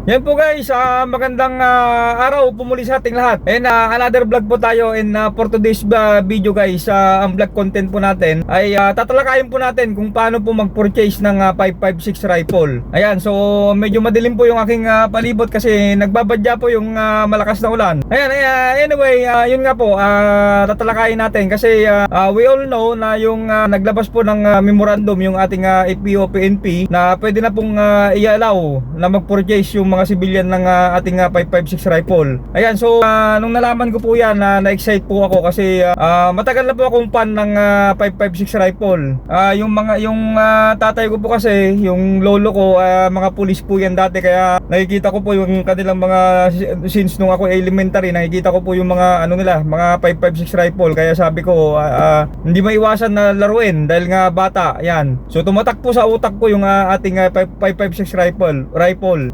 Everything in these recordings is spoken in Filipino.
Yan po guys, magandang araw po muli sa ating lahat. And another vlog po tayo. And for today's video guys, ang vlog content po natin ay tatalakayin po natin kung paano po mag-purchase ng 5.56 rifle. Ayan, so medyo madilim po yung aking palibot kasi nagbabadya po yung malakas na ulan. Ayan, anyway, yun nga po, tatalakayin natin kasi we all know na yung naglabas po ng memorandum yung ating FPO PNP na pwede na pong i-allow na mag-purchase yung mga civilian ng ating 5.56 rifle. Ayan, so nung nalaman ko po yan, na-excite po ako kasi matagal na po akong fan ng 5.56 rifle. Yung tatay ko po kasi, yung lolo ko, mga pulis po yan dati, kaya nakikita ko po yung kanilang mga, since nung ako elementary, nakikita ko po yung mga ano nila, mga 5.56 rifle, kaya sabi ko hindi maiwasan na laruin dahil nga bata. Yan, so tumatak po sa utak ko yung ating 5.56 rifle.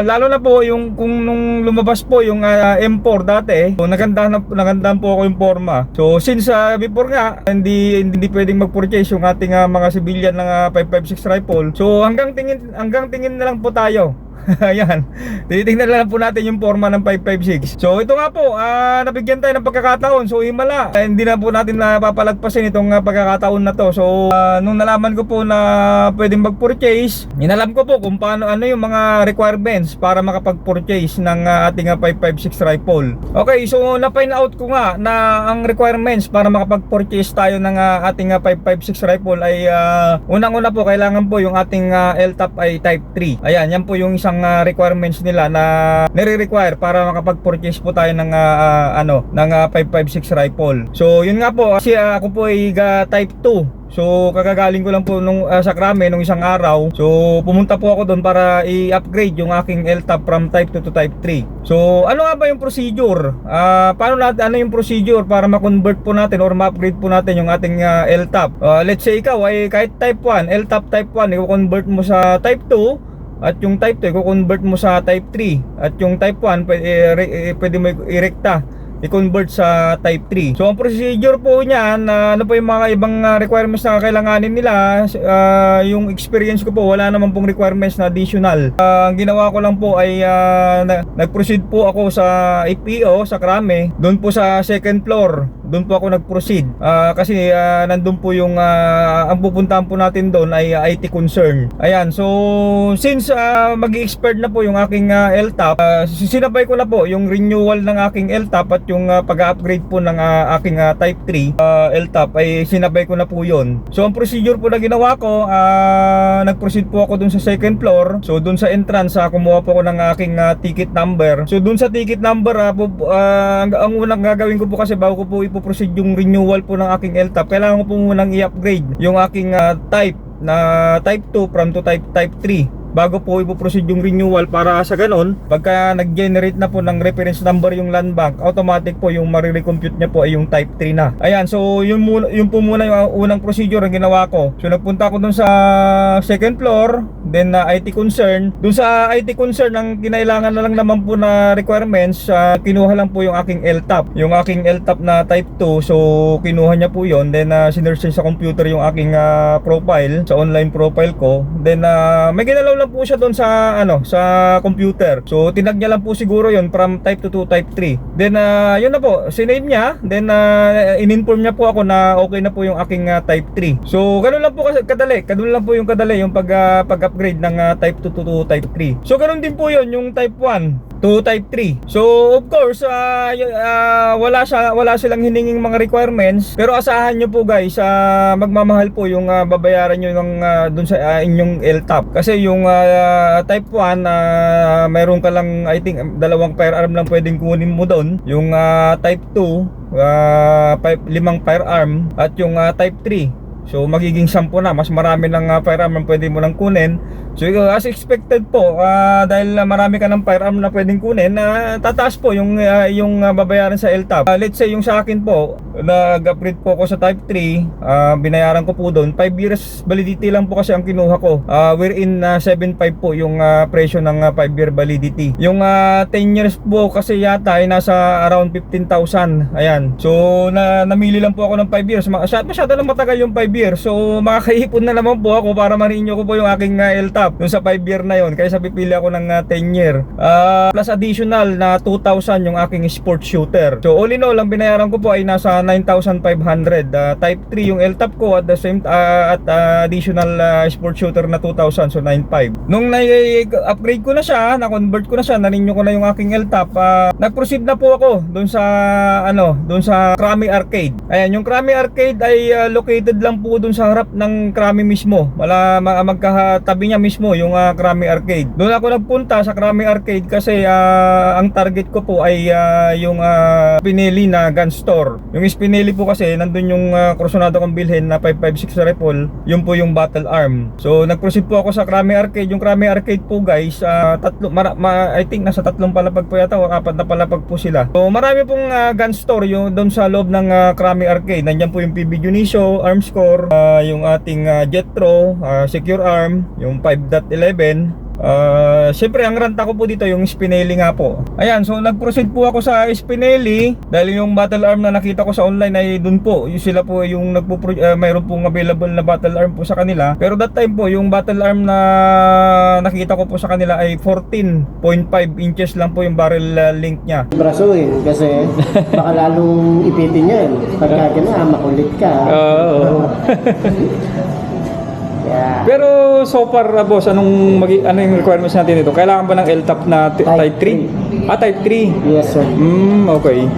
Lalo na po yung kung nung lumabas po yung M4 dati, so nagandahan po ako yung forma. So since before nga hindi pwedeng mag-purchase yung ating mga civilian ng 5.56 rifle, so hanggang tingin na lang po tayo. Ayan, tinitingnan lang po natin yung forma ng 5.56. So ito nga po, nabigyan tayo ng pagkakataon. So himala, hindi na po natin napapalagpasin itong pagkakataon na to. So nung nalaman ko po na pwedeng mag-purchase, inalam ko po kung paano, ano yung mga requirements para makapag-purchase ng ating 5.56 rifle. Okay, so na-find out ko nga na ang requirements para makapag-purchase tayo ng ating 5.56 rifle ay unang-una po, kailangan po yung ating LTAP ay Type 3. Ayan, yan po yung isang requirements nila na nire-require para makapag-purchase po tayo ng ng 5.56 rifle. So yun nga po, kasi ako po ay Type 2. So kakagaling ko lang po nung sa Krame nung isang araw. So pumunta po ako doon para i-upgrade yung aking LTAP from Type 2 to Type 3. So ano nga ba yung procedure? Paano natin, ano yung procedure para ma-convert po natin or ma-upgrade po natin yung ating LTAP? Let's say ikaw ay kahit Type 1, LTAP Type 1, i-convert mo sa Type 2. At yung Type 2, i-convert mo sa Type 3. At yung Type 1, pwede mo i-rekta, i-convert sa Type 3. So ang procedure po niyan, ano po yung mga ibang requirements na kailanganin nila, yung experience ko po, wala naman pong requirements na additional. Ang ginawa ko lang po ay nag-proceed po ako sa FPO sa Krame, doon po sa second floor. Doon po ako nag-proceed kasi nandun po yung ang pupuntahan po natin doon ay IT concern. Ayan, so since mag-i-expert na po yung aking LTAP, sinabay ko na po yung renewal ng aking LTAP at yung pag-upgrade po ng aking Type 3 LTAP ay sinabay ko na po yun. So ang procedure po na ginawa ko, nag-proceed po ako dun sa second floor. So dun sa entrance, kumuha po ako ng aking ticket number. So dun sa ticket number, ang unang gagawin ko po kasi bago ko po ipoproceed yung renewal po ng aking LTAP, kailangan ko po munang i-upgrade yung aking type na Type 2 from to Type 3 bago po ipoproceed yung renewal, para sa ganon pagka nag-generate na po ng reference number yung land bank, automatic po yung marirecompute niya po ay yung Type 3 na. Ayan, so yun po muna yung unang procedure ang ginawa ko. So nagpunta ako dun sa second floor, then IT concern. Dun sa IT concern, ang kinailangan na lang naman po na requirements, kinuha lang po yung aking LTAP, yung aking LTAP na Type 2. So kinuha niya po yun, then sinearch sa computer yung aking profile, sa online profile ko. Then may ginalaw lang po siya doon sa sa computer. So tinag niya lang po siguro yon from Type 2 to Type 3. Then yun na po, sinave niya. Then in-inform niya po ako na okay na po yung aking Type 3. So ganoon lang po kadali. Ganoon lang po yung kadali yung pag-upgrade ng Type 2 to Type 3. So ganoon din po yon yung Type 1 to Type 3. So of course wala silang hininging mga requirements, pero asahan nyo po guys, magmamahal po yung babayaran nyo ng dun sa inyong LTAP. Kasi yung Type 1, mayroon ka lang, I think, 2 firearm lang pwedeng kunin mo doon. Yung Type 2, 5 firearm. At yung Type 3, so magiging 10 na, mas marami ng firearm ang pwede mo lang kunin. So as expected po, dahil marami ka ng firearm na pwedeng kunin, tataas po yung babayaran sa LTAP. Let's say yung sa akin po, nag-upgrade po ako sa Type 3, binayaran ko po doon 5 years validity lang po kasi ang kinuha ko, wherein 7.5 po yung presyo ng 5 year validity. Yung 10 years po kasi yata ay nasa around 15,000. Ayan, so namili lang po ako ng 5 years. Masyado lang matagal yung 5 years, so makakaipon na naman po ako para ma-renew ko po yung aking LTAP. enough dun sa 5-year na yon, kaya sa pipili ako ng 10-year. Plus additional na 2,000 yung aking sports shooter. So all in all, ang binayaran ko po ay nasa 9,500. Type 3 yung LTAP ko at the same additional sports shooter na 2,000, so 9,500. Nung na-upgrade ko na siya, na-convert ko na siya, na-renew ko na yung aking LTAP, nag-proceed na po ako doon sa doon sa Krami Arcade. Ayan, yung Krami Arcade ay located lang po doon sa harap ng Krami mismo. Magkatabi niya mismo yung Krami Arcade. Doon ako nagpunta sa Krami Arcade kasi ang target ko po ay yung Spinelli na gun store. Yung Spinelli po kasi nandun yung kursunado kong bilhin na 5.56 rifle, yun po yung battle arm. So nag-proceed po ako sa Krami Arcade. Yung Krami Arcade po guys, I think nasa 3 palapag po yata o 4 na palapag po sila. So marami pong gun store yung doon sa loob ng Krami Arcade. Nandiyan po yung PB Junicio, Armscore, yung ating Jetro, Secure Arm, yung 5.11. Siyempre ang ranta ko po dito yung Spinelli nga po. Ayan, so nag-proceed po ako sa Spinelli dahil yung battle arm na nakita ko sa online ay dun po. Yung sila po yung mayroon pong available na battle arm po sa kanila. Pero that time po yung battle arm na nakita ko po sa kanila ay 14.5 inches lang po yung barrel length niya. Braso kasi baka lalong ipitin yan. Pagka gano'n, makulit ka. Oo. Yeah. Pero so far, boss, ano yung requirements natin dito? Kailangan ba ng LTAP na type 3? Type 3. Yes, sir. Okay.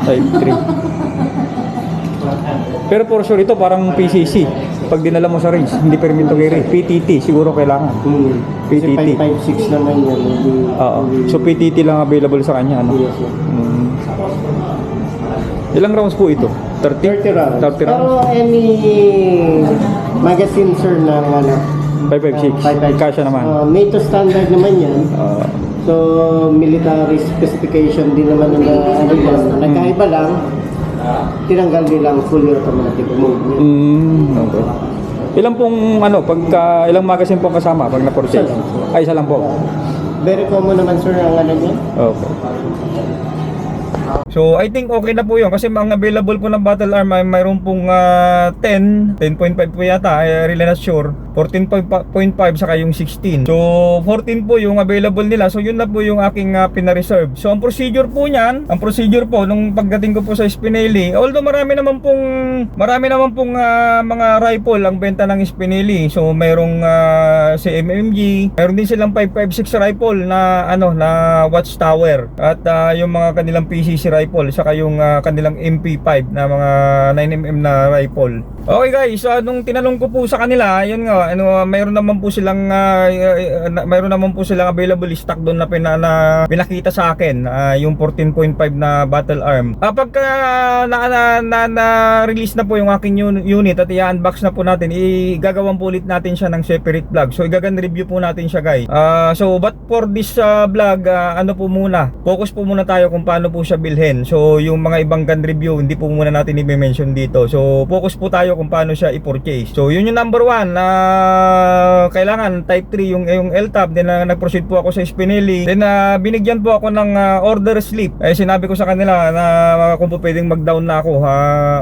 Type 3. Pero for sure ito parang PCC. Pag dinala mo sa range, hindi permito carry. PTT siguro kailangan. PTT. 5.56 naman yan. Oo. So PTT lang available sa kanya, ano? Yes, sir. Ilang rounds po ito? 30 rounds. 30 rounds. Pero any magazine, sir, ng 5.56. Kasya naman. NATO standard naman yan. So military specification din naman na yan. Nagkaiba lang, tinanggal nilang fully automatic mode. Okay. Ilang pong ilang magazine pong kasama pag na-purchase? Ay, isa lang po. Very common naman, sir, ang niya. Okay. So I think okay na po yun kasi ang available po ng battle arm ay mayroon pong 10.5 po yata, really not sure. 14.5 saka yung 16. So 14 po yung available nila. So yun na po yung aking pina-reserve. So ang procedure po niyan, nung pagdating ko po sa Spinelli, although marami naman pong mga rifle ang benta ng Spinelli. So mayroong CMMG, mayroon din silang 5.56 rifle na na Watchtower at yung mga kanilang PCC rifle saka yung kanilang MP5 na mga 9mm na rifle. Okay guys, nung tinanong ko po sa kanila, yun nga, mayroon naman po silang available stock doon na pinakita sa akin, yung 14.5 na battle arm. Pagka na-release na po yung aking unit at i-unbox na po natin, igagawan po ulit natin siya ng separate vlog. So igagan review po natin siya guys. But for this vlog, po muna, focus po muna tayo kung paano po siya bilhin. So yung mga ibang gun review, hindi po muna natin i-mention dito. So focus po tayo kung paano siya i-purchase. So yun yung number 1 na kailangan type 3 yung LTAP. Then nag-proceed po ako sa Spinelli. Then binigyan po ako ng order slip. Sinabi ko sa kanila na kung po pwedeng mag-down na ako,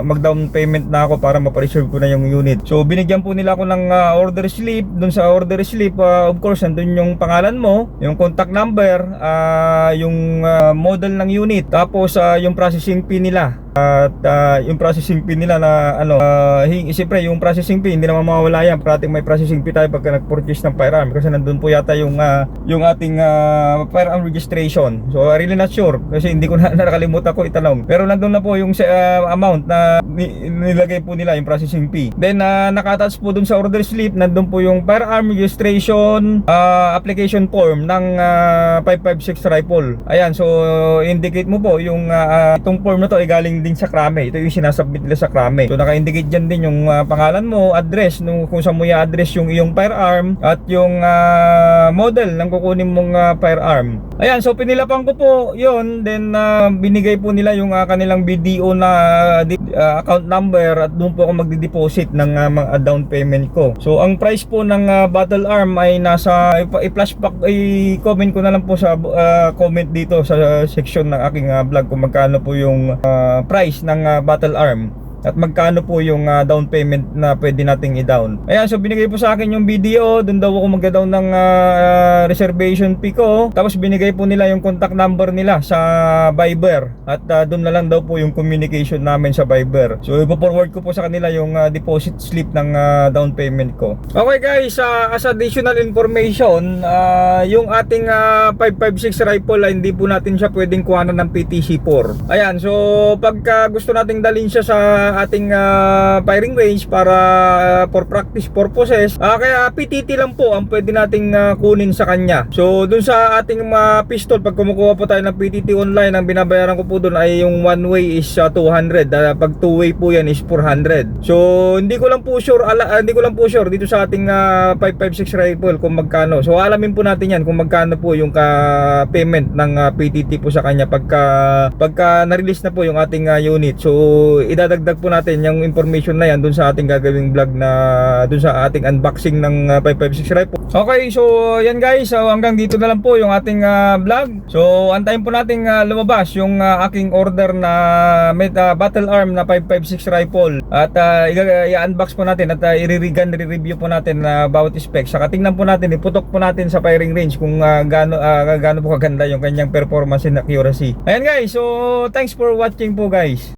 mag-down payment na ako para ma-preserve ko na yung unit. So binigyan po nila ako ng order slip. Dun sa order slip, of course nandun yung pangalan mo, yung contact number, yung model ng unit, tapos yung processing fee nila. At yung processing fee nila na siyempre yung processing fee hindi naman mawawala yan. Parating may processing fee tayo pagka nag-purchase ng firearm kasi nandun po yata yung ating firearm registration. So really not sure kasi hindi ko nakalimutan ko itanong. Pero nandun na po yung amount na nilagay po nila yung processing fee. Then naka-attach po dun sa order slip, nandun po yung firearm registration application form ng 5.56 rifle. Ayan, so indicate mo po yung itong form na to ay galing din sa Krami. Ito yung sinasubmit nila sa Krami. So naka-indicate dyan din yung pangalan mo, address, kung saan mo i-address yung iyong firearm at yung model ng kukunin mong firearm. Ayan, so pinilapan ko po yun. Then binigay po nila yung kanilang BDO na account number at doon po ako magdi-deposit ng mga down payment ko. So ang price po ng battle arm ay nasa i-flashback, i-comment ko na lang po sa comment dito sa section ng aking vlog kung magkano po yung price ng battle arm. at magkano po yung down payment na pwede nating i-down. Ayan, so binigay po sa akin yung video, doon daw ako mag-down ng reservation fee ko. Tapos binigay po nila yung contact number nila sa Viber at doon na lang daw po yung communication namin sa Viber. So ipo-forward ko po sa kanila yung deposit slip ng down payment ko. Okay guys, as additional information, yung ating 556 rifle ay hindi po natin siya pwedeng kuhanan ng PTC4. Ayan, so pagka gusto nating dalhin siya sa ating firing range para for practice purposes, kaya PTT lang po ang pwede nating kunin sa kanya. So dun sa ating pistol, pag kumukuha po tayo ng PTT online, ang binabayaran ko po dun ay yung one way is 200. Pag two way po yan is 400. So hindi ko lang po sure dito sa ating 556 rifle kung magkano. So alamin po natin yan kung magkano po yung payment ng PTT po sa kanya pagka na-release na po yung ating unit. So idadagdag po natin yung information na yan dun sa ating gagawing vlog na dun sa ating unboxing ng 556 rifle. Okay, so yan guys, so hanggang dito na lang po yung ating vlog. So antayin po nating lumabas yung aking order na battle arm na 556 rifle at i-unbox po natin at i-review po natin bawat specs. Saka tingnan po natin, iputok po natin sa firing range kung gaano po kaganda yung kanyang performance and accuracy. Ayan guys, so thanks for watching po guys.